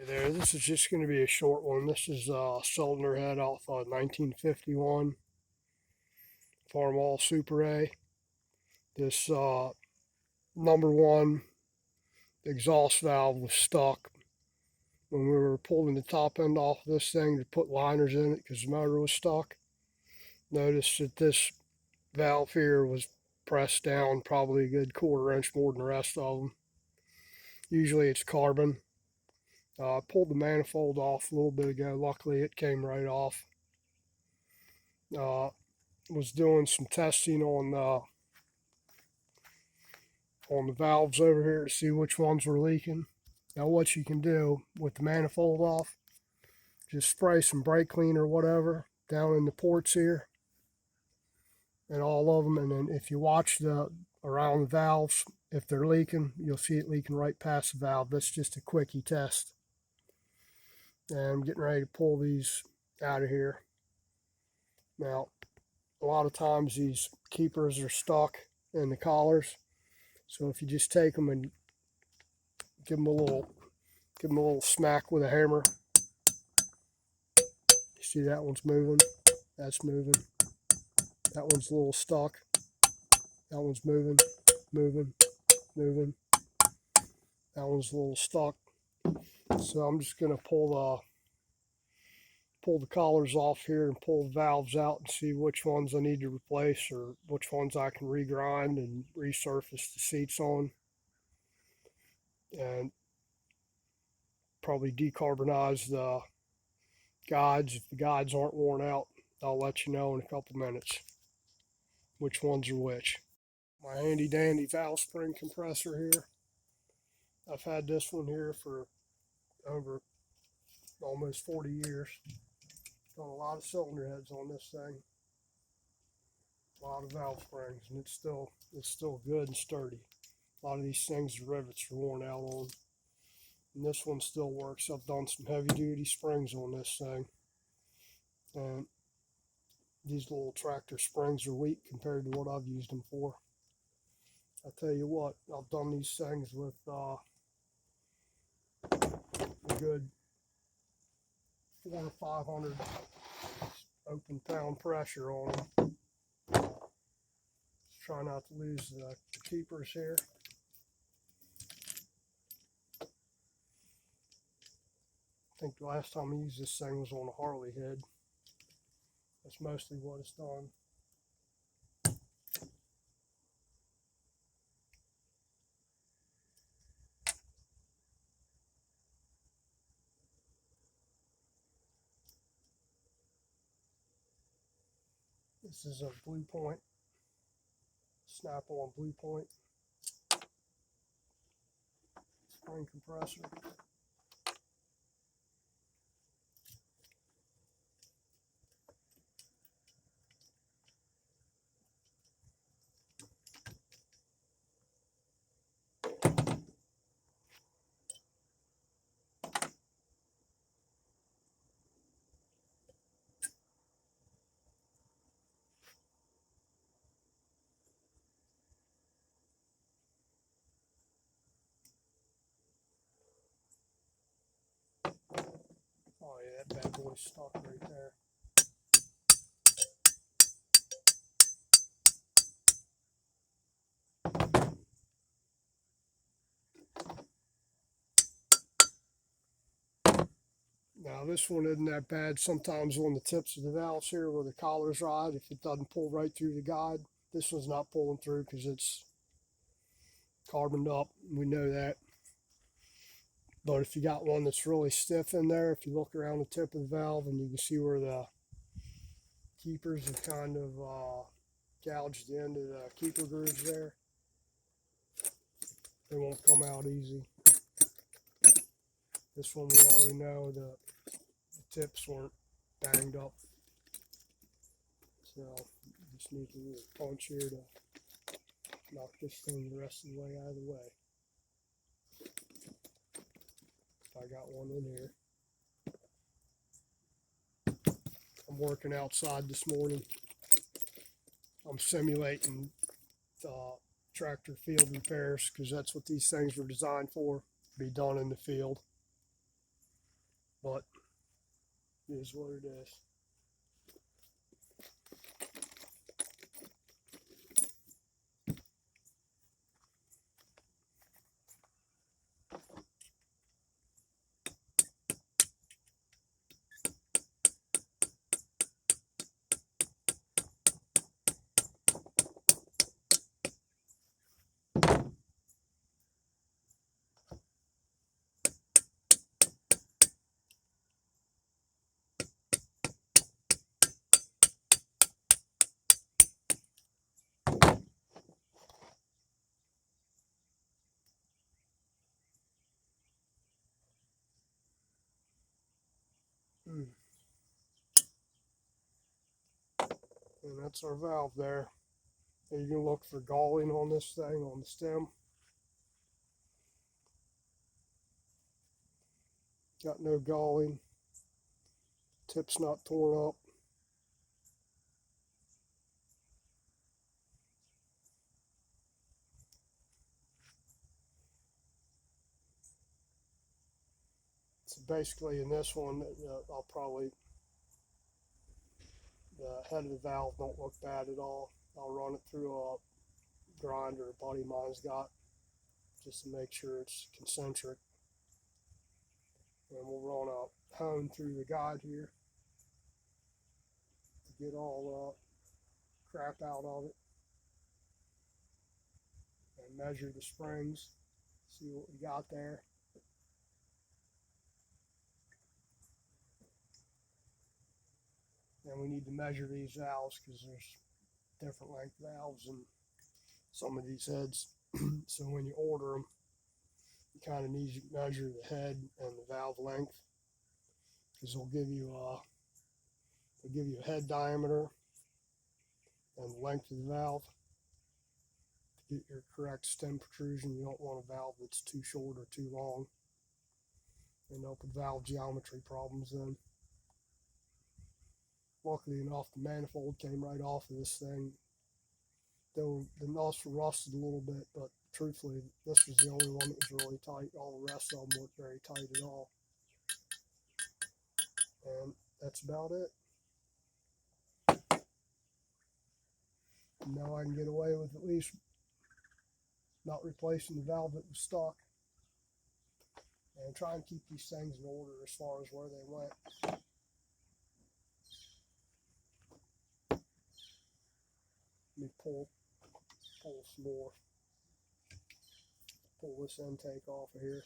There, this is just going to be a short one. This is a cylinder head off a 1951 Farmall Super A. This #1 exhaust valve was stuck when we were pulling the top end off of this thing to put liners in it because the motor was stuck. Notice that this valve here was pressed down probably a good 1/4 inch more than the rest of them. Usually it's carbon. I pulled the manifold off a little bit ago. Luckily, it came right off. Was doing some testing on the valves over here to see which ones were leaking. Now, what you can do with the manifold off, just spray some brake cleaner or whatever down in the ports here and all of them. And then if you watch around the valves, if they're leaking, you'll see it leaking right past the valve. That's just a quickie test. And I'm getting ready to pull these out of here. Now, a lot of times these keepers are stuck in the collars. So if you just take them and give them a little smack with a hammer. You see that one's moving, that's moving. That one's a little stuck. That one's moving, moving, moving. That one's a little stuck. So I'm just going to pull the collars off here and pull the valves out and see which ones I need to replace or which ones I can regrind and resurface the seats on. And probably decarbonize the guides. If the guides aren't worn out, I'll let you know in a couple minutes which ones are which. My handy dandy valve spring compressor here. I've had this one here for over almost 40 years. Done a lot of cylinder heads on this thing. A lot of valve springs, and it's still good and sturdy. A lot of these things, the rivets are worn out on. And this one still works. I've done some heavy duty springs on this thing. And these little tractor springs are weak compared to what I've used them for. I'll tell you what, I've done these things with a good 400 or 500 open pound pressure on them. Just try not to lose the keepers here. I think the last time I used this thing was on a Harley head. That's mostly what it's done. This is a Blue Point, snap-on Blue Point spring compressor. Oh yeah, that bad boy's stuck right there. Now this one isn't that bad. Sometimes on the tips of the valves here where the collars ride, if it doesn't pull right through the guide, this one's not pulling through because it's carboned up. We know that. But if you got one that's really stiff in there, if you look around the tip of the valve and you can see where the keepers have kind of gouged the end of the keeper grooves there, they won't come out easy. This one we already know the tips weren't banged up. So just need to do a punch here to knock this thing the rest of the way out of the way. I got one in here. I'm working outside this morning. I'm simulating tractor field repairs because that's what these things were designed for, to be done in the field. but it is what it is. And that's our valve there. And you can look for galling on this thing, on the stem. Got no galling. Tip's not torn up. So basically in this one, I'll probably, the head of the valve don't look bad at all. I'll run it through a grinder a buddy of mine's got, just to make sure it's concentric. And we'll run a hone through the guide here to get all the crap out of it. And measure the springs, see what we got there. And we need to measure these valves because there's different length valves in some of these heads. So when you order them, you kind of need to measure the head and the valve length, because they'll give you a head diameter and the length of the valve to get your correct stem protrusion. You don't want a valve that's too short or too long. End up with valve geometry problems then. Luckily enough, the manifold came right off of this thing. The nuts were rusted a little bit, but truthfully, this was the only one that was really tight. All the rest of them weren't very tight at all. And that's about it. Now I can get away with at least not replacing the valve that was stuck. And try and keep these things in order as far as where they went. Let me pull some more. Pull this intake off of here.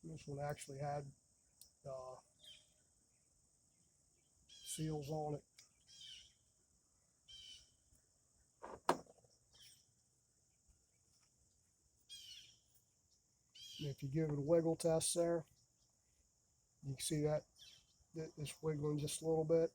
This one actually had seals on it. And if you give it a wiggle test there, you can see that it's wiggling just a little bit.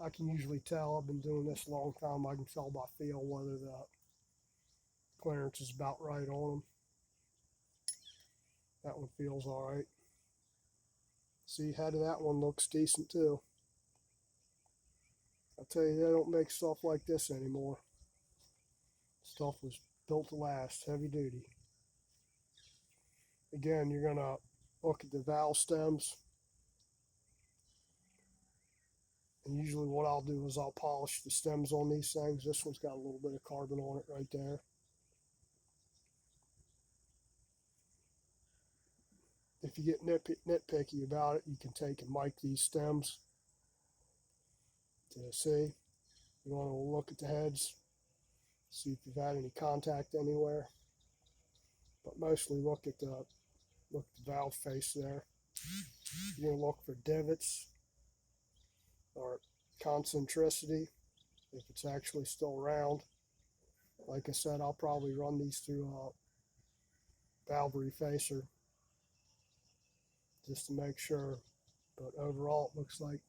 I can usually tell, I've been doing this a long time, I can tell by feel whether the clearance is about right on them. That one feels all right. See, head of that one looks decent too. I tell you, they don't make stuff like this anymore. Stuff was built to last, heavy duty. Again, you're gonna look at the valve stems. And usually what I'll do is I'll polish the stems on these things. This one's got a little bit of carbon on it right there. If you get nitpicky about it, you can take and mic these stems to see. You want to look at the heads, see if you've had any contact anywhere. But mostly look at the valve face there. You're going to look for divots or concentricity, if it's actually still round. Like I said, I'll probably run these through a valve refacer just to make sure. But overall, it looks like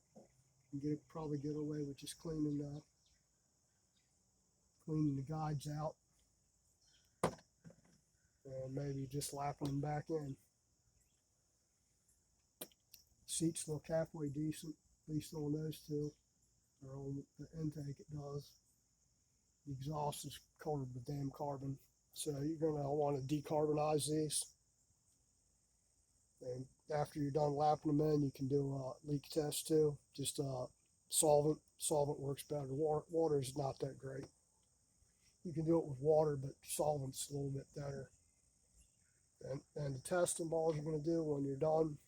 you can probably get away with just cleaning the guides out. and maybe just lapping them back in. Seats look halfway decent, at least on those two, or on the intake it does. The exhaust is covered with damn carbon, so you're going to want to decarbonize these. And after you're done lapping them in, you can do a leak test too. Just solvent. Solvent works better. Water is not that great. You can do it with water, but solvent's a little bit better. And the testing balls you're going to do when you're done,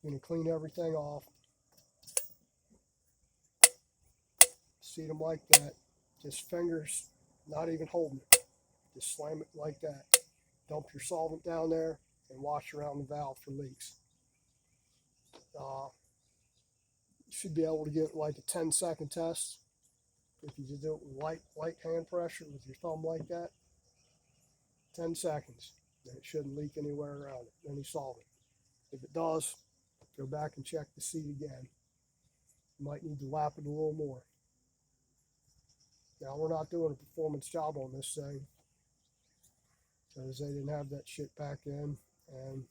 you're going to clean everything off. Seat them like that. Just fingers, not even holding it. Just slam it like that. Dump your solvent down there and wash around the valve for leaks. You should be able to get like a 10-second test. If you just do it with light hand pressure with your thumb like that, 10 seconds. Then it shouldn't leak anywhere around it, any solvent. If it does, go back and check the seat again. You might need to lap it a little more. Now, we're not doing a performance job on this thing because they didn't have that shit back in. And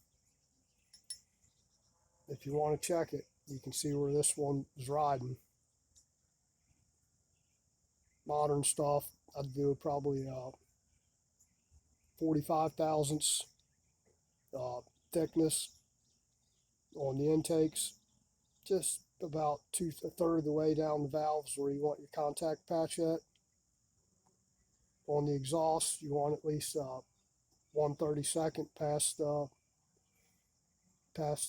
if you want to check it, you can see where this one is riding. Modern stuff, I'd do probably 45 thousandths thickness on the intakes, just about a third of the way down the valves where you want your contact patch at. On the exhaust, you want at least 1/32 past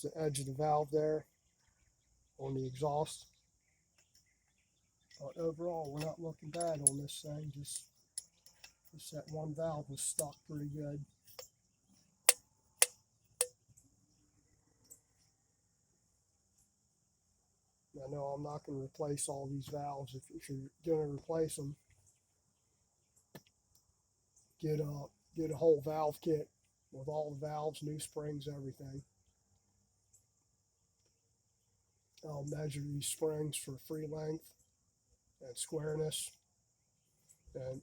the edge of the valve there on the exhaust. But overall, we're not looking bad on this thing. Just that one valve was stuck pretty good. I know I'm not going to replace all these valves. If you're going to replace them, get a whole valve kit with all the valves, new springs, everything. I'll measure these springs for free length and squareness. And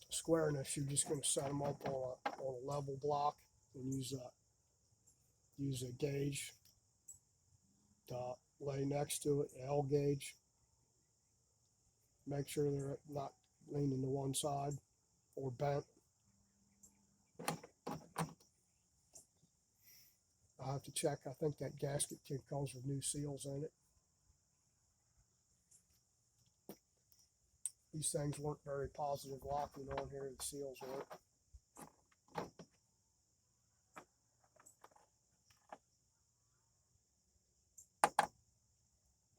squareness, you're just going to set them up on a level block and use a gauge to lay next to it, an L gauge. Make sure they're not leaning to one side or bent. I have to check. I think that gasket kit comes with new seals in it. These things weren't very positive locking on here. The seals weren't.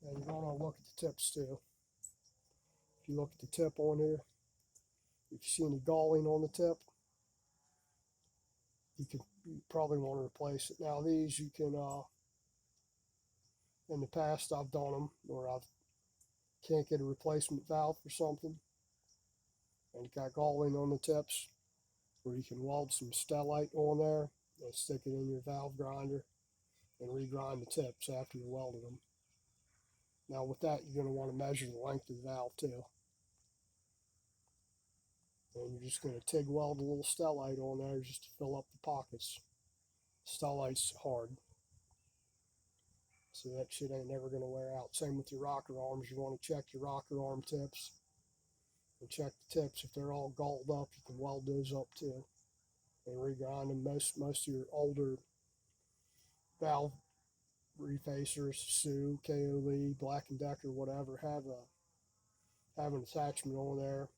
And you're going to look at the tips too. If you look at the tip on here, if you see any galling on the tip, you probably want to replace it. Now these you can, in the past I've done them where I can't get a replacement valve for something, and you got galling on the tips, where you can weld some stellite on there and stick it in your valve grinder and regrind the tips after you welded them. Now with that, you're going to want to measure the length of the valve too. And you're just going to TIG weld a little stellite on there just to fill up the pockets. Stellite's hard, so that shit ain't never going to wear out. Same with your rocker arms. You want to check your rocker arm tips and check the tips. If they're all galled up, you can weld those up too and regrind them. Most of your older valve refacers, Sue, KO Lee, Black & Decker, whatever, have an attachment on there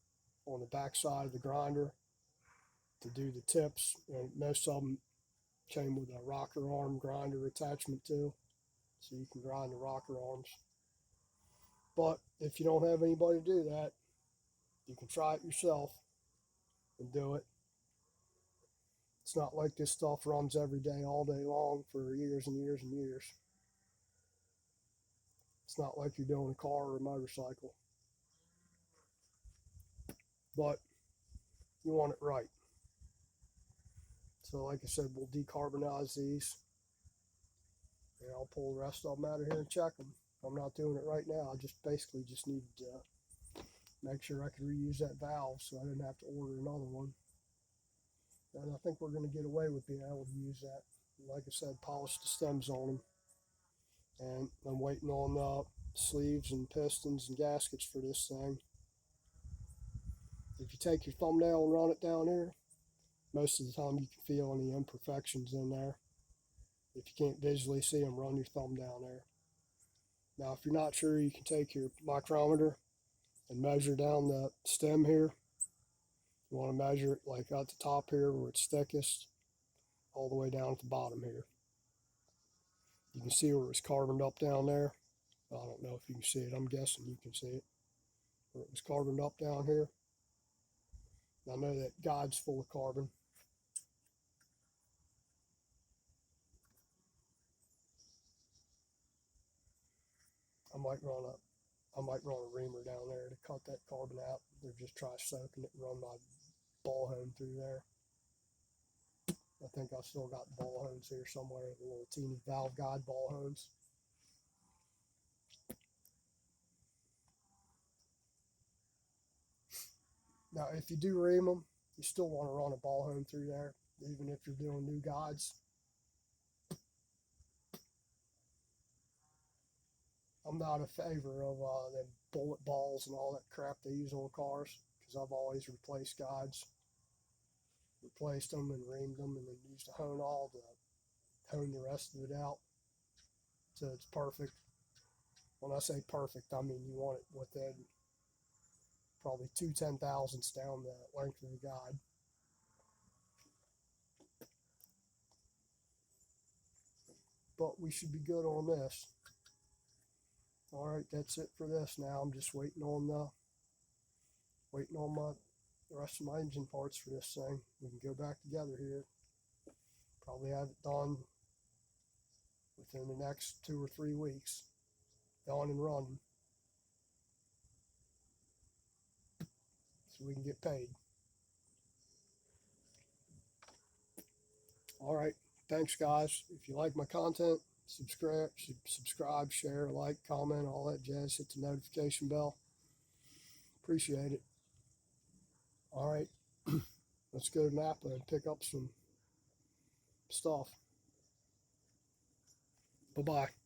on the back side of the grinder to do the tips, and most of them came with a rocker arm grinder attachment too, so you can grind the rocker arms. But if you don't have anybody to do that, you can try it yourself and do it. It's not like this stuff runs every day, all day long for years and years and years. It's not like you're doing a car or a motorcycle. But you want it right. So like I said, we'll decarbonize these. And I'll pull the rest of them out of here and check them. I'm not doing it right now. I just basically just needed to make sure I could reuse that valve so I didn't have to order another one. And I think we're going to get away with being able to use that. Like I said, polish the stems on them. And I'm waiting on sleeves and pistons and gaskets for this thing. If you take your thumbnail and run it down here, most of the time you can feel any imperfections in there. If you can't visually see them, run your thumb down there. Now, if you're not sure, you can take your micrometer and measure down the stem here. You want to measure it like at the top here where it's thickest, all the way down at the bottom here. You can see where it's carboned up down there. I don't know if you can see it. I'm guessing you can see it. Where it was carboned up down here. I know that guide's full of carbon. I might run a reamer down there to cut that carbon out, or just try soaking it and run my ball hone through there. I think I still got ball hones here somewhere, the little teeny valve guide ball hones. Now, if you do ream them, you still want to run a ball hone through there, even if you're doing new guides. I'm not a favor of them bullet balls and all that crap they use on cars, because I've always replaced guides, replaced them and reamed them, and then used a hone all to hone the rest of it out so it's perfect. When I say perfect, I mean you want it within probably 2/10,000ths down the length of the guide. But we should be good on this. All right, that's it for this. Now I'm just waiting on the rest of my engine parts for this thing. We can go back together here. Probably have it done within the next 2 or 3 weeks. Done and running. So we can get paid. All right. Thanks, guys. If you like my content, subscribe, share, like, comment, all that jazz. Hit the notification bell. Appreciate it. All right. Let's go to Napa and pick up some stuff. Bye-bye.